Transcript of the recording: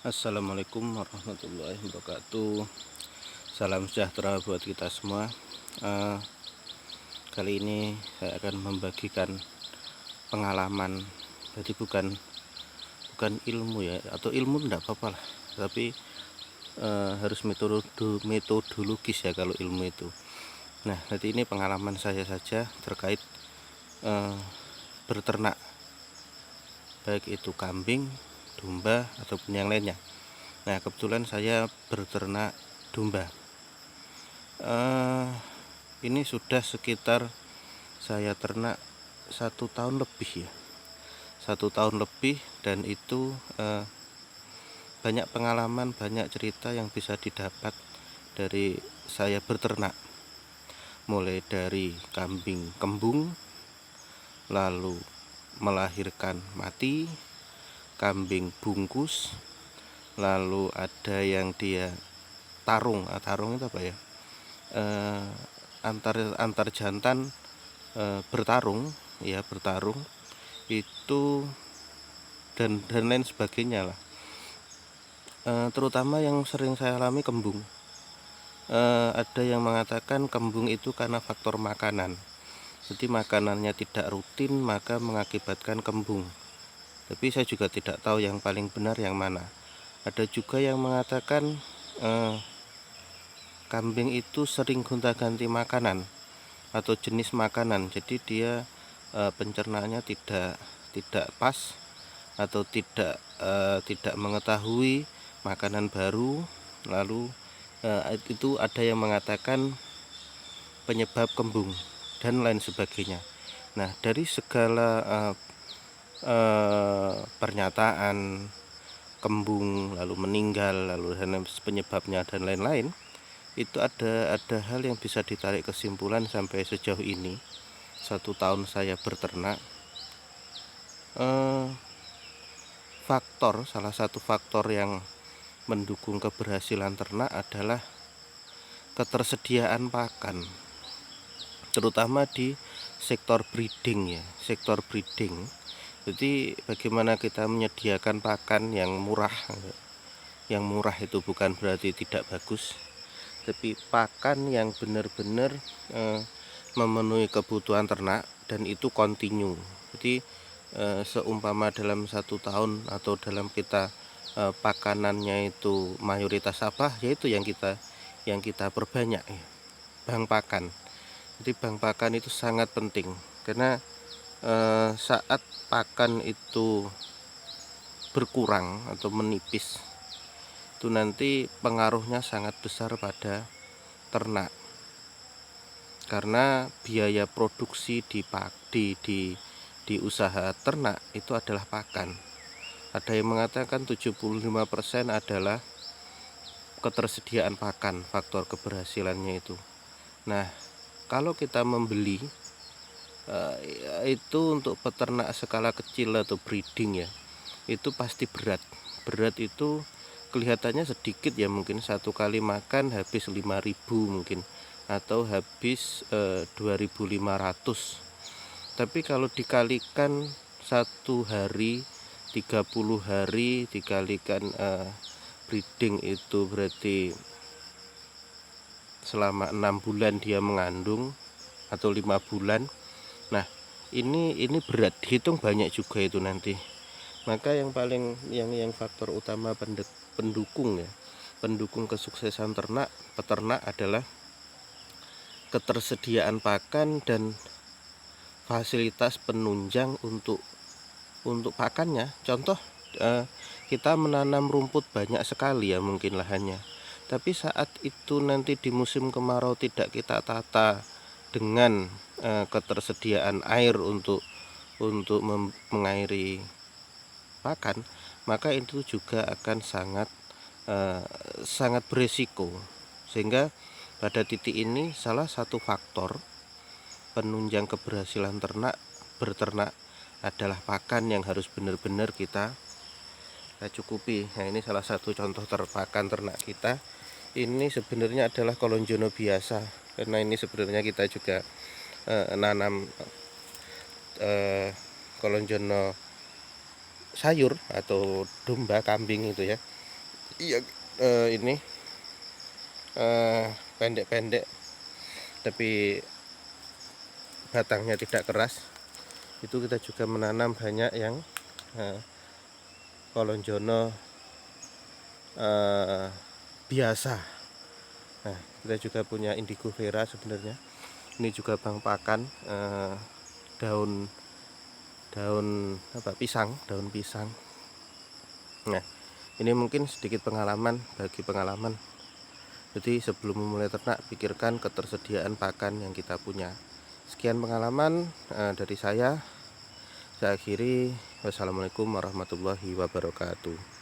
Assalamualaikum warahmatullahi wabarakatuh. Salam sejahtera buat kita semua. Eh, Kali ini saya akan membagikan pengalaman. Jadi bukan ilmu ya, atau ilmu enggak apa-apa lah. Tapi harus metodologis ya kalau ilmu itu. Nah, jadi ini pengalaman saya saja terkait berternak, baik itu kambing, domba ataupun yang lainnya. Nah, kebetulan saya berternak domba. Ini sudah sekitar saya ternak 1 tahun lebih ya, 1 tahun lebih, dan itu banyak pengalaman, banyak cerita yang bisa didapat dari saya berternak, mulai dari kambing kembung, lalu melahirkan mati, kambing bungkus, lalu ada yang dia tarung itu apa ya, antar jantan bertarung itu, dan lain sebagainya lah. Terutama yang sering saya alami kembung. Ada yang mengatakan kembung itu karena faktor makanan, jadi makanannya tidak rutin maka mengakibatkan kembung. Tapi saya juga tidak tahu yang paling benar yang mana. Ada juga yang mengatakan kambing itu sering gonta-ganti makanan atau jenis makanan, jadi dia pencernaannya tidak pas atau tidak mengetahui makanan baru. Lalu itu ada yang mengatakan penyebab kembung dan lain sebagainya. Nah, dari segala pernyataan kembung lalu meninggal, lalu dan penyebabnya dan lain-lain, itu ada hal yang bisa ditarik kesimpulan sampai sejauh ini 1 tahun saya berternak. Salah satu faktor yang mendukung keberhasilan ternak adalah ketersediaan pakan, terutama di sektor breeding ya, sektor breeding. Jadi bagaimana kita menyediakan pakan yang murah. Yang murah itu bukan berarti tidak bagus, tapi pakan yang benar-benar memenuhi kebutuhan ternak dan itu kontinu. Jadi seumpama dalam 1 tahun atau dalam kita pakanannya itu mayoritas apa, yaitu yang kita perbanyak ya, bank pakan. Jadi bank pakan itu sangat penting, karena saat pakan itu berkurang atau menipis, itu nanti pengaruhnya sangat besar pada ternak, karena biaya produksi di usaha ternak itu adalah pakan. Ada yang mengatakan 75% adalah ketersediaan pakan, faktor keberhasilannya itu. Nah, kalau kita membeli itu untuk peternak skala kecil atau breeding ya, itu pasti berat itu kelihatannya sedikit ya, mungkin satu kali makan habis 5.000 mungkin, atau habis 2.500. Tapi kalau dikalikan 1 hari, 30 hari dikalikan breeding, itu berarti selama 6 bulan dia mengandung atau 5 bulan. Nah, ini berat, dihitung banyak juga itu nanti. Maka yang faktor utama pendukung ya, pendukung kesuksesan peternak adalah ketersediaan pakan dan fasilitas penunjang untuk pakannya. Contoh, kita menanam rumput banyak sekali ya mungkin lahannya, tapi saat itu nanti di musim kemarau tidak kita tata dengan ketersediaan air untuk mengairi pakan, maka itu juga akan sangat berisiko. Sehingga pada titik ini salah satu faktor penunjang keberhasilan berternak adalah pakan yang harus benar-benar kita cukupi. Nah, ini salah satu contoh pakan ternak kita. Ini sebenarnya adalah kolonjono biasa, karena ini sebenarnya kita juga nanam kolonjono sayur atau domba kambing itu ya. Iya, ini pendek-pendek tapi batangnya tidak keras. Itu kita juga menanam banyak yang kolonjono biasa. Nah, kita juga punya indigo vera sebenarnya. Ini juga bang pakan, daun apa, daun pisang. Nah, ini mungkin sedikit pengalaman. Jadi sebelum memulai ternak, pikirkan ketersediaan pakan yang kita punya. Sekian pengalaman dari saya akhiri. Wassalamualaikum warahmatullahi wabarakatuh.